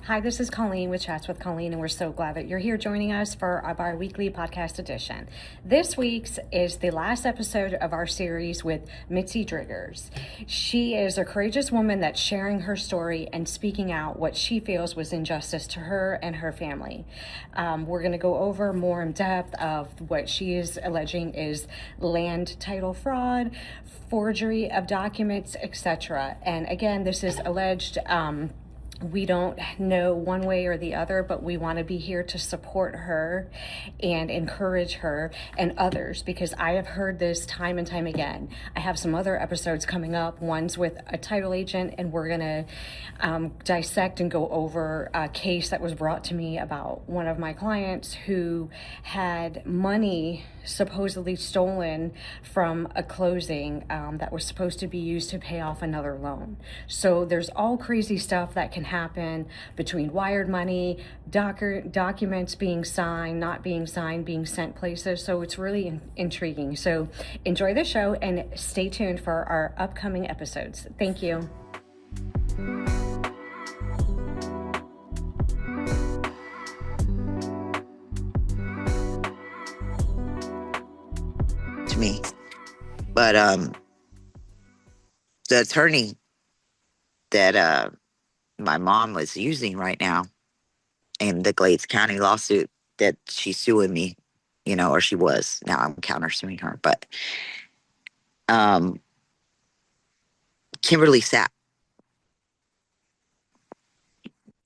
Hi, this is Colleen with Chats with Colleen, and we're so glad that you're here joining us for our weekly podcast edition. This week's is the last episode of our series with Mitzi Driggers. She is a courageous woman that's sharing her story and speaking out what she feels was injustice to her and her family. We're going to go over more in depth of what she is alleging is land title fraud, forgery of documents, etc. And again, this is alleged. We don't know one way or the other, but we want to be here to support her and encourage her and others, because I have heard this time and time again. I have some other episodes coming up. One's with a title agent, and we're going to dissect and go over a case that was brought to me about one of my clients who had money supposedly stolen from a closing that was supposed to be used to pay off another loan. So there's all crazy stuff that can happen between wired money, documents being signed, not being signed, being sent places. So it's really intriguing. So enjoy the show and stay tuned for our upcoming episodes. Thank you. To me. But the attorney that my mom was using right now in the Glades County lawsuit that she's suing me, or she was. Now I'm countersuing her. But Kimberly Sapp,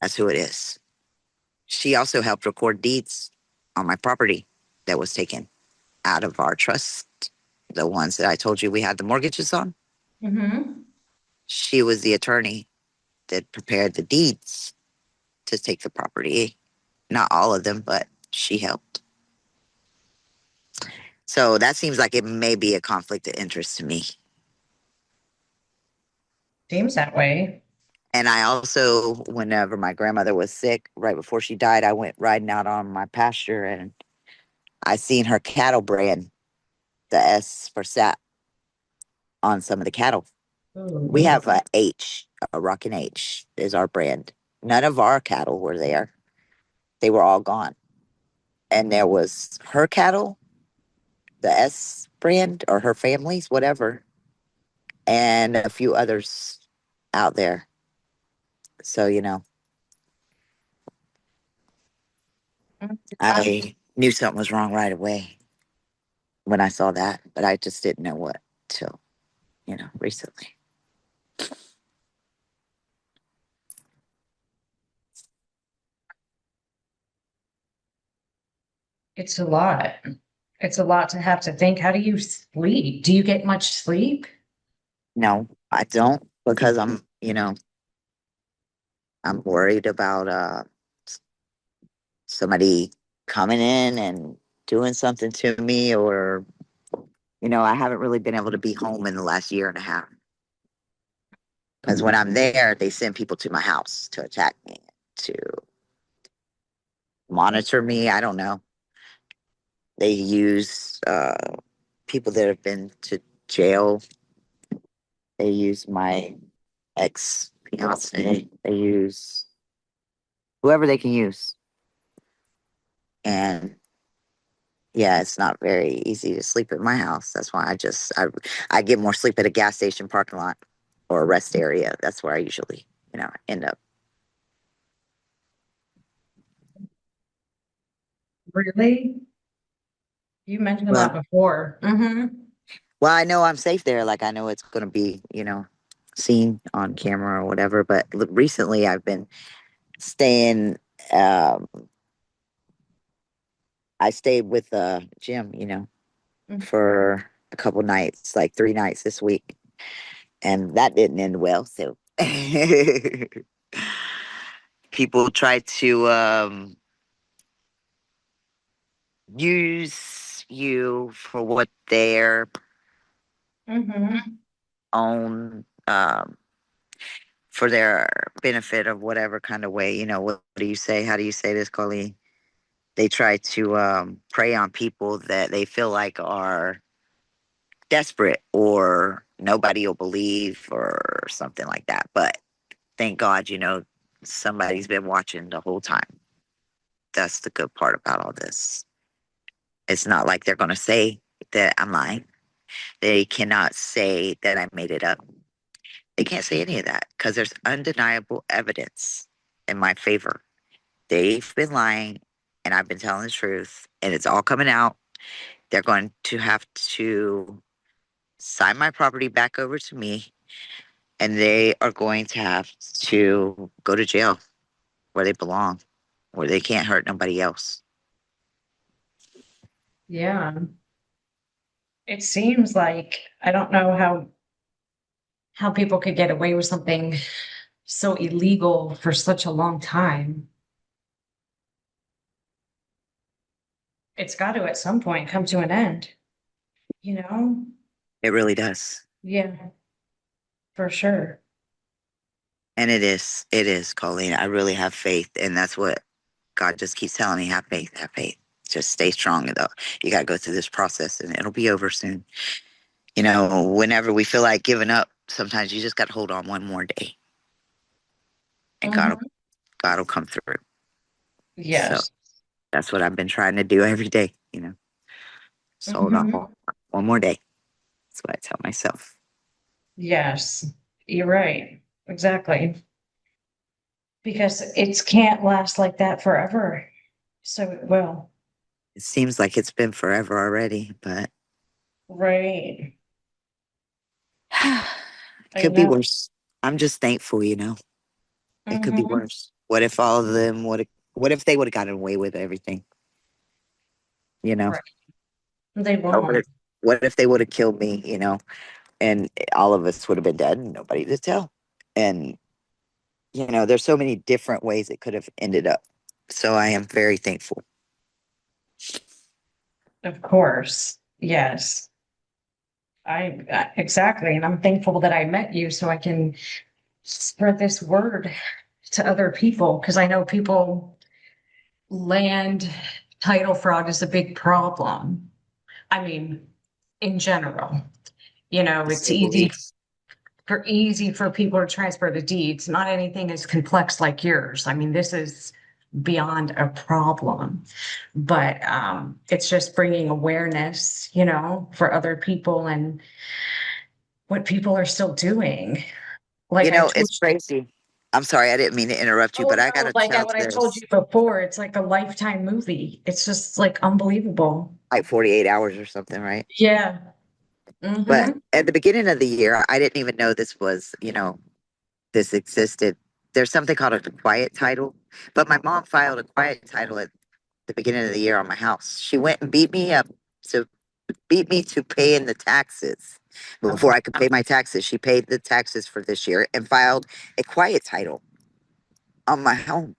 that's who it is. She also helped record deeds on my property that was taken out of our trust, the ones that I told you we had the mortgages on. Mm-hmm. She was the attorney that prepared the deeds to take the property. Not all of them, but she helped. So that seems like it may be a conflict of interest to me. Seems that way. And I also, whenever my grandmother was sick, right before she died, I went riding out on my pasture and I seen her cattle brand, the S for sap, on some of the cattle. We have a H, a Rockin' H is our brand. None of our cattle were there. They were all gone. And there was her cattle, the S brand, or her family's, whatever, and a few others out there. So, I knew something was wrong right away when I saw that, but I just didn't know what till, recently. It's a lot. It's a lot to have to think. How do you sleep? Do you get much sleep? No, I don't, because I'm worried about somebody coming in and doing something to me, or I haven't really been able to be home in the last year and a half. Because when I'm there, they send people to my house to attack me, to monitor me. I don't know. They use people that have been to jail. They use my ex-fiance. They use whoever they can use. And yeah, it's not very easy to sleep at my house. That's why I get more sleep at a gas station parking lot or a rest area. That's where I usually, end up. Really? You mentioned Well, that before. Mm-hmm. well, I know I'm safe there. Like I know it's going to be, seen on camera or whatever. But recently I've been staying. I stayed with Jim, for a couple nights, like 3 nights this week, and that didn't end well. So people try to use you for what their Mm-hmm. own for their benefit of whatever kind of way. What do you say? How do you say this, Colleen? They try to prey on people that they feel like are desperate or nobody will believe or something like that. But thank God, somebody's been watching the whole time. That's the good part about all this. It's not like they're going to say that I'm lying. They cannot say that I made it up. They can't say any of that because there's undeniable evidence in my favor. They've been lying and I've been telling the truth and it's all coming out. They're going to have to sign my property back over to me and they are going to have to go to jail where they belong, where they can't hurt nobody else. Yeah. It seems like I don't know how people could get away with something so illegal for such a long time. It's got to at some point come to an end, you know? It really does. Yeah, for sure. And it is, Colleen. I really have faith. And that's what God just keeps telling me. Have faith, have faith. Just stay strong though. You got to go through this process and it'll be over soon. You know, whenever we feel like giving up, sometimes you just got to hold on one more day and Hmm. God will come through. So Yes. that's what I've been trying to do every day, you know. So hold on Hmm. one more day. That's what I tell myself. Yes, you're right. Exactly. Because it can't last like that forever. So it will. It seems like it's been forever already, but Right. it I could be know. worse. I'm just thankful, you know. It could be Hmm. worse. What if all of them would have, what if they would have gotten away with everything, you know? Right. They Or won't. what if they would have killed me, you know, and all of us would have been dead and nobody to tell? And, you know, there's so many different ways it could have ended up. So I am very thankful. Of course. Yes. Exactly. And I'm thankful that I met you so I can spread this word to other people because I know people land title fraud is a big problem. I mean, in general, To it's say the least. easy for people to transfer the deeds. Not anything as complex like yours. I mean, this is beyond a problem, but it's just bringing awareness, for other people and what people are still doing. Like You I know, told it's crazy. I'm sorry, I didn't mean to interrupt you, Oh but I no, gotta tell what I told this you before, it's like a lifetime movie. It's just like unbelievable. like 48 hours or something, right? Yeah. But Mm-hmm. at the beginning of the year, I didn't even know this was, you know, this existed. There's something called a quiet title, but my mom filed a quiet title at the beginning of the year on my house. She went and beat me up to beat me to paying the taxes. Before I could pay my taxes, she paid the taxes for this year and filed a quiet title on my home.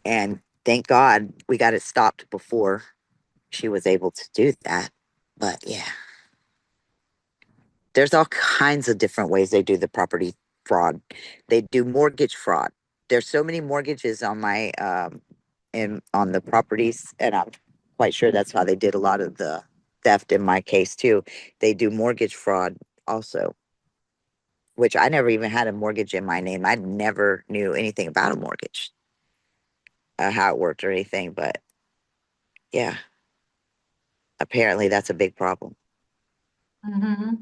And thank God we got it stopped before she was able to do that. But yeah, there's all kinds of different ways they do the property fraud. They do mortgage fraud. There's so many mortgages on my in on the properties, and I'm quite sure that's how they did a lot of the theft in my case too. They do mortgage fraud also, which I never even had a mortgage in my name. I never knew anything about a mortgage, how it worked or anything. But yeah, apparently that's a big problem. Mm-hmm.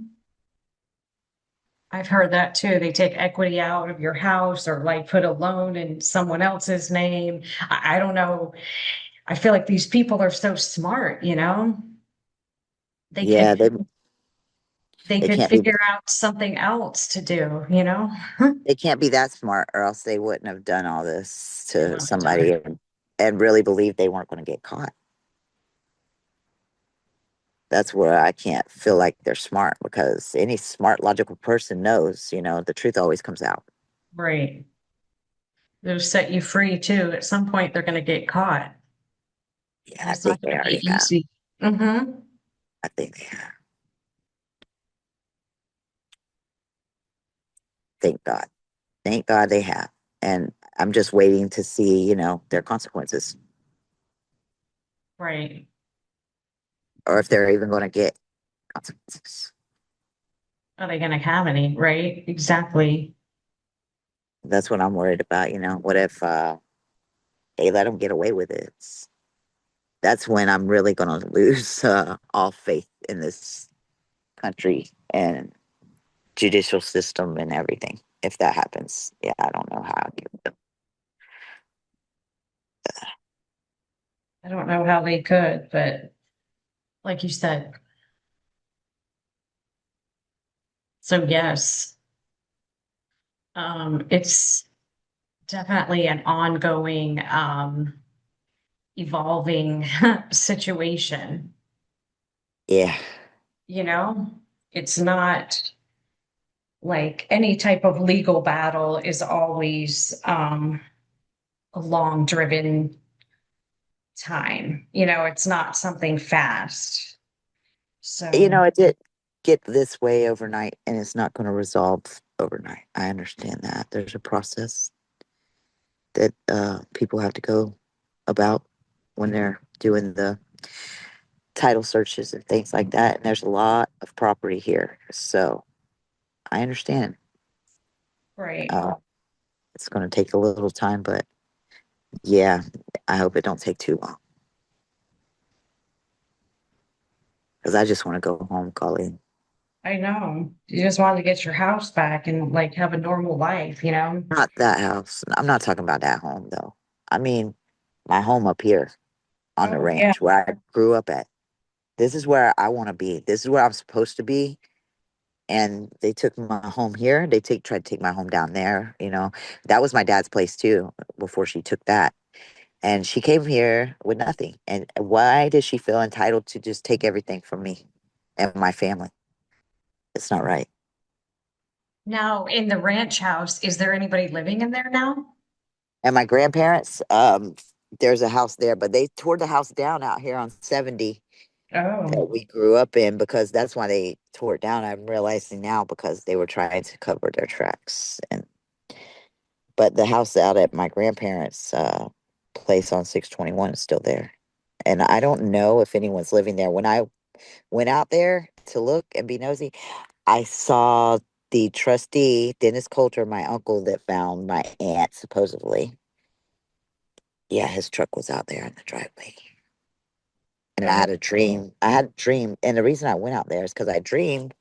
I've heard that too. They take equity out of your house or like put a loan in someone else's name. I don't know. I feel like these people are so smart. They Yeah, could they they they could can't be figure out something else to do. they can't be that smart, or else they wouldn't have done all this They to wouldn't have done somebody it. and really believe they weren't going to get caught. That's where I can't feel like they're smart because any smart, logical person knows, you know, the truth always comes out. Right. They'll set you free too. At some point, they're going to get caught, Yeah, and I it's not think they going to be already have. easy. Mm-hmm. I think they have. Thank God. Thank God they have. And I'm just waiting to see, you know, their consequences Right. or if they're even going to get consequences. Are they going to have any? Right. Exactly. That's what I'm worried about. What if they let them get away with it? That's when I'm really going to lose all faith in this country and judicial system and everything. If that happens, yeah, I don't know how. I don't know how they could, but like you said, so yes, it's definitely an ongoing, evolving situation. Yeah, You know, it's not like any type of legal battle is always a long driven time. It's not something fast. So, it did get this way overnight, and it's not going to resolve overnight. I understand that there's a process that people have to go about when they're doing the title searches and things like that. And there's a lot of property here, so I understand. right. Uh, it's going to take a little time, but yeah, I hope it don't take too long because I just want to go home, Colleen. I know. You just want to get your house back and like have a normal life. Not that house. I'm not talking about that home though. I mean, my home up here on the Oh, yeah. ranch where I grew up at. This is where I want to be. This is where I'm supposed to be. And they took my home here. Tried to take my home down there. That was my dad's place too before she took that. And she came here with nothing. And why does she feel entitled to just take everything from me and my family? It's not right. Now, in the ranch house, is there anybody living in there now? And my grandparents, there's a house there, but they tore the house down out here on 70 that Oh, we grew up in because that's why they tore it down. I'm realizing now because they were trying to cover their tracks. But the house out at my grandparents' place on 621 is still there. And I don't know if anyone's living there. When I went out there to look and be nosy, I saw the trustee, Dennis Coulter, my uncle that found my aunt, supposedly. Yeah, his truck was out there in the driveway. And I oh, had a dream. I had a dream. And the reason I went out there is because I dreamed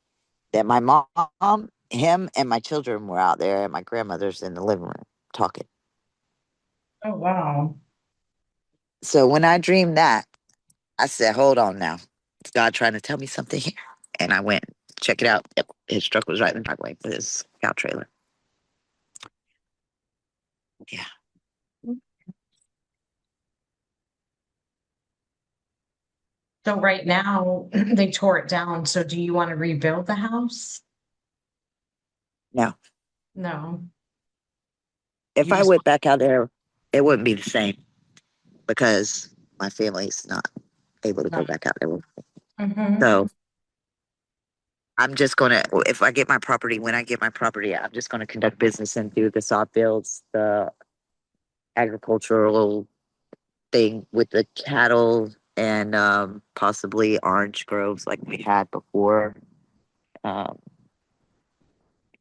that my mom, him, and my children were out there at my grandmother's in the living room talking. oh, wow. So when I dreamed that, I said, hold on now. Is God trying to tell me something here? And I went, check it out. Yep, his truck was right in the driveway with his cow trailer. Yeah. So right now they tore it down. So do you want to rebuild the house? Now, No, if you I just went back out there, it wouldn't be the same because my family's not able to go want back out there. to. Hmm. So I'm just gonna, if I get my property, when I get my property, I'm just gonna conduct business and do the sod fields, the agricultural thing with the cattle and possibly orange groves like we had before. Um,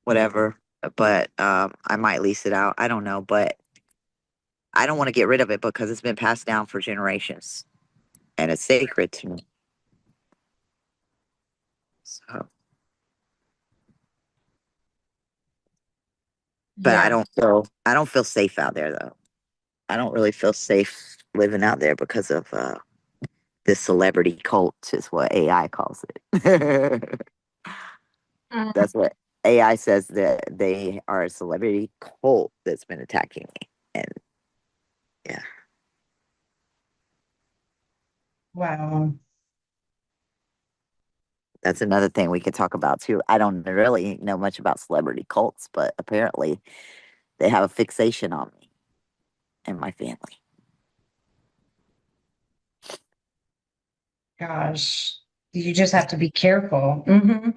whatever. But I might lease it out. I don't know, but I don't want to get rid of it because it's been passed down for generations and it's sacred to me. So, but Yeah, I don't feel safe out there though. I don't really feel safe living out there because of this celebrity cult is what AI calls it. mm, That's what AI says that they are a celebrity cult that's been attacking me. And yeah, wow. that's another thing we could talk about too. I don't really know much about celebrity cults, but apparently they have a fixation on me and my family. Gosh, you just have to be careful. Hmm.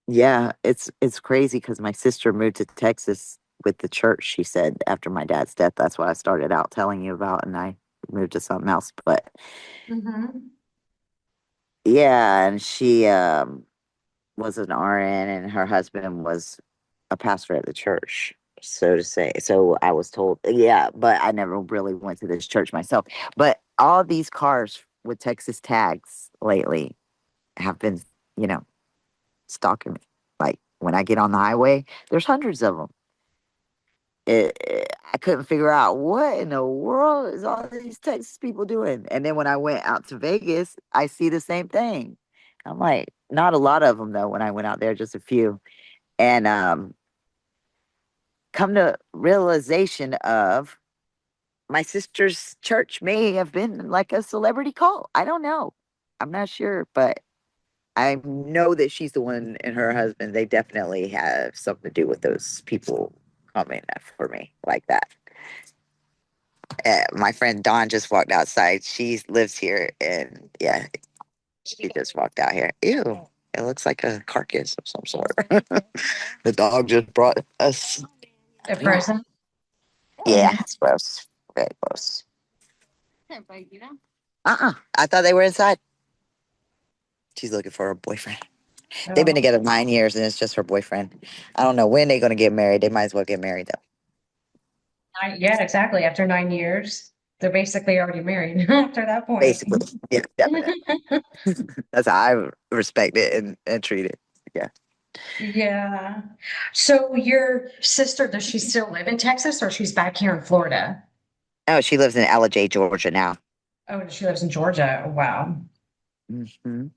Yeah, it's crazy because my sister moved to Texas with the church. She said after my dad's death, that's what I started out telling you about, and I moved to something else. But Hmm. yeah, and she was an RN, and her husband was a pastor at the church. so to say. So I was told, yeah, but I never really went to this church myself. But all these cars with Texas tags lately have been, you know, stalking me. Like when I get on the highway, there's hundreds of them. I couldn't figure out what in the world is all these Texas people doing. And then when I went out to Vegas, I see the same thing. I'm like, not a lot of them though. When I went out there, just a few, and come to realization of my sister's church may have been like a celebrity cult. I don't know. I'm not sure, but I know that she's the one and her husband. They definitely have something to do with those people coming for me like that. My friend Dawn just walked outside. She lives here, and yeah, she just walked out here. Ew, it looks like a carcass of some sort. The dog just brought us. A present? Yeah, it's gross. Very gross. I thought they were inside. She's looking for a boyfriend. They've been Oh, together 9 years, and it's just her boyfriend. I don't know when they're going to get married. They might as well get married though. yeah, exactly. After 9 years, they're basically already married after that point. Basically, yeah, definitely. That's how I respect it and treat it. Yeah. Yeah. So your sister, does she still live in Texas or she's back here in Florida? Oh, she lives in Allijay, Georgia now. Oh, she lives in Georgia. Wow. Hmm.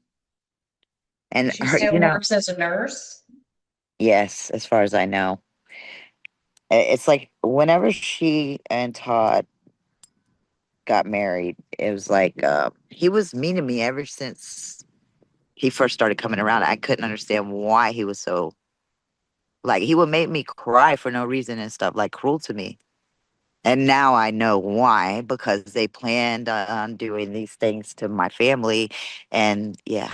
And She her, still works as a nurse? yes, as far as I know, it's like whenever she and Todd got married, it was like he was mean to me ever since he first started coming around. I couldn't understand why he was so like he would make me cry for no reason and stuff, like cruel to me. And now I know why, because they planned on doing these things to my family. And yeah,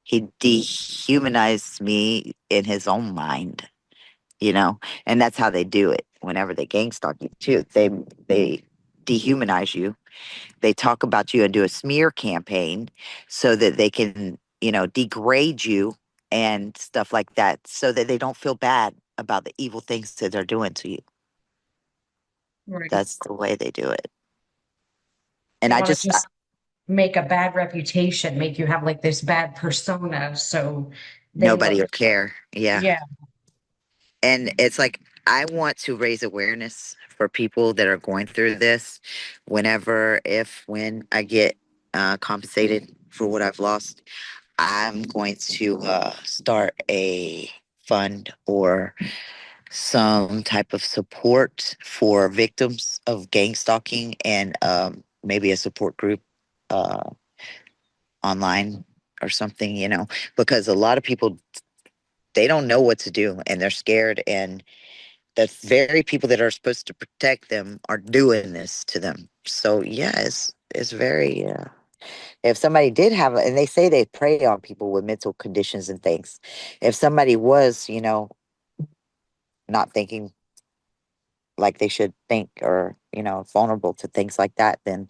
he dehumanized me in his own mind, you know? And that's how they do it. Whenever they gang stalk you too, they dehumanize you. They talk about you and do a smear campaign so that they can, degrade you and stuff like that so that they don't feel bad about the evil things that they're doing to you. Right. That's the way they do it. And They I want to just just make a bad reputation, make you have like this bad persona. So they nobody look, will care. Yeah. yeah, And it's like I want to raise awareness for people that are going through this when I get compensated for what I've lost. I'm going to start a fund or some type of support for victims of gang stalking and maybe a support group uh, online or something, because a lot of people, they don't know what to do and they're scared. And the very people that are supposed to protect them are doing this to them. So, yeah, it's very, if somebody did have, and they say they prey on people with mental conditions and things. If somebody was, not thinking like they should think or, vulnerable to things like that, then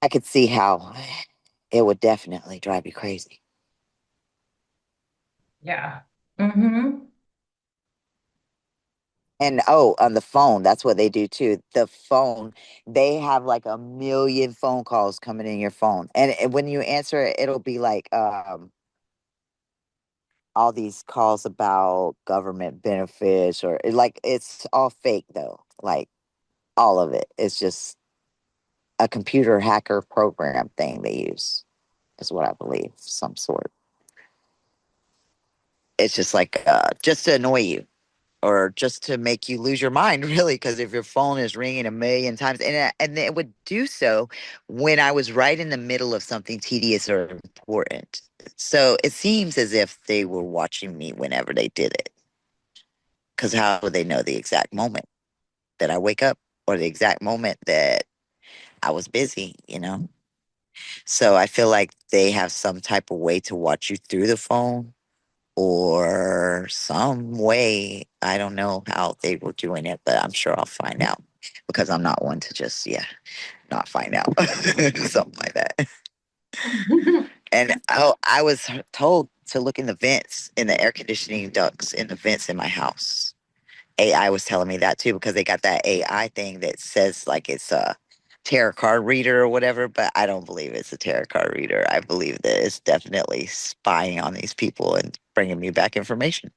I could see how it would definitely drive you crazy. yeah. Mm-hmm. And oh, on the phone, that's what they do too. The phone, they have like a million phone calls coming in your phone. And when you answer it, it'll be like all these calls about government benefits or like it's all fake though. Like all of it. It's just a computer hacker program thing they use, is what I believe, some sort. It's just like just to annoy you or just to make you lose your mind, really. Because if your phone is ringing a million times, and it would do so when I was right in the middle of something tedious or important. So it seems as if they were watching me whenever they did it. Because how would they know the exact moment that I wake up or the exact moment that I was busy, So I feel like they have some type of way to watch you through the phone or some way. I don't know how they were doing it, but I'm sure I'll find out because I'm not one to just, not find out something like that. And oh, I was told to look in the vents, in the air conditioning ducts, in the vents in my house. AI was telling me that too, because they got that AI thing that says like it's a tarot card reader or whatever, but I don't believe it's a tarot card reader. I believe that it's definitely spying on these people and bringing me back information.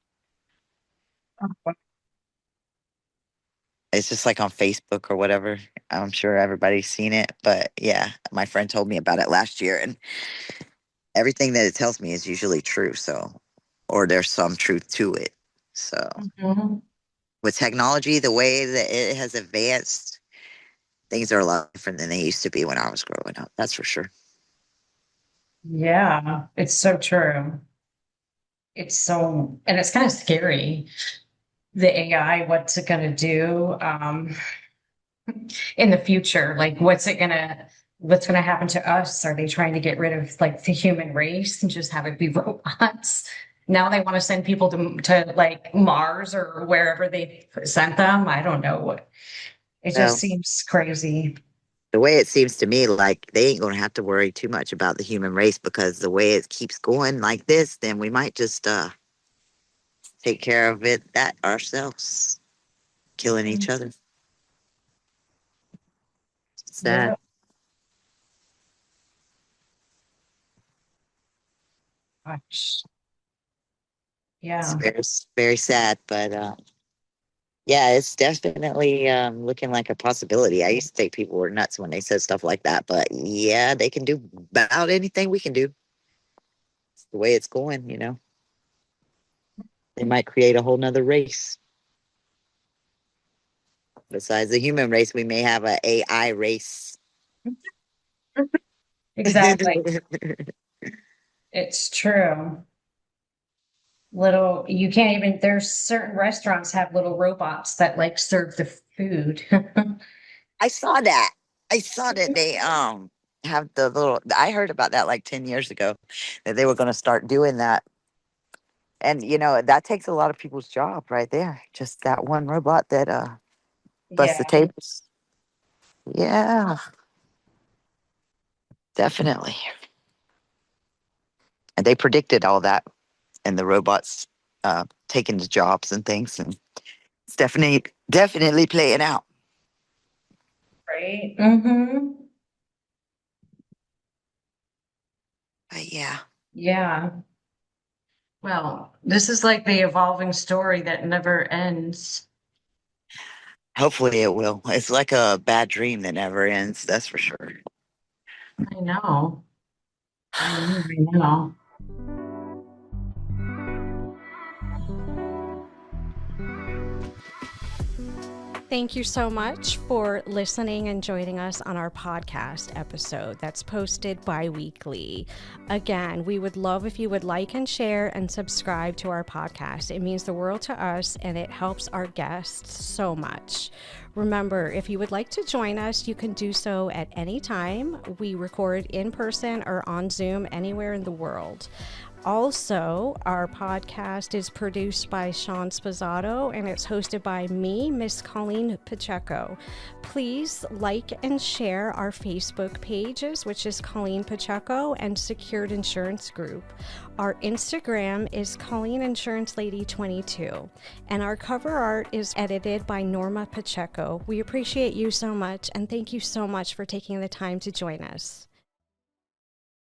It's just like on Facebook or whatever. I'm sure everybody's seen it, but yeah, my friend told me about it last year, and everything that it tells me is usually true. So, or there's some truth to it. So, Mhm. with technology, the way that it has advanced, things are a lot different than they used to be when I was growing up. That's for sure. Yeah, it's so true. And it's kind of scary. The AI, what's it going to do in the future? Like, what's going to happen to us? Are they trying to get rid of like the human race and just have it be robots? Now they want to send people to like Mars or wherever they sent them. I don't know what. It just Well, seems crazy. the way it seems to me, like they ain't going to have to worry too much about the human race, because the way it keeps going like this, then we might just take care of it that ourselves, killing each other. Sad. Yeah. Gosh. It's Yeah. very, very sad, but yeah, it's definitely looking like a possibility. I used to think people were nuts when they said stuff like that, but yeah, they can do about anything we can do. It's the way it's going, you know. They might create a whole nother race. Besides the human race, we may have an AI race. Exactly. It's true. You can't even, there's certain restaurants have little robots that like serve the food. I saw that. I saw that they have the little. I heard about that like 10 years ago, that they were going to start doing that. And you know, that takes a lot of people's job right there. Just that one robot that busts the Yeah, tables. Yeah, definitely. And they predicted all that, and the robots taking the jobs and things, and it's definitely playing out. right. Mm-hmm. But yeah, Yeah. Well, this is like the evolving story that never ends. hopefully it will. It's like a bad dream that never ends. That's for sure. I know. I know. Thank you so much for listening and joining us on our podcast episode that's posted bi-weekly. Again, we would love if you would like and share and subscribe to our podcast. It means the world to us and it helps our guests so much. Remember, if you would like to join us, you can do so at any time. We record in person or on Zoom anywhere in the world. Also, our podcast is produced by Sean Spazzato and it's hosted by me, Miss Colleen Pacheco. Please like and share our Facebook pages, which is Colleen Pacheco and Secured Insurance Group. Our Instagram is Colleen Insurance Lady 22, and our cover art is edited by Norma Pacheco. We appreciate you so much, and thank you so much for taking the time to join us.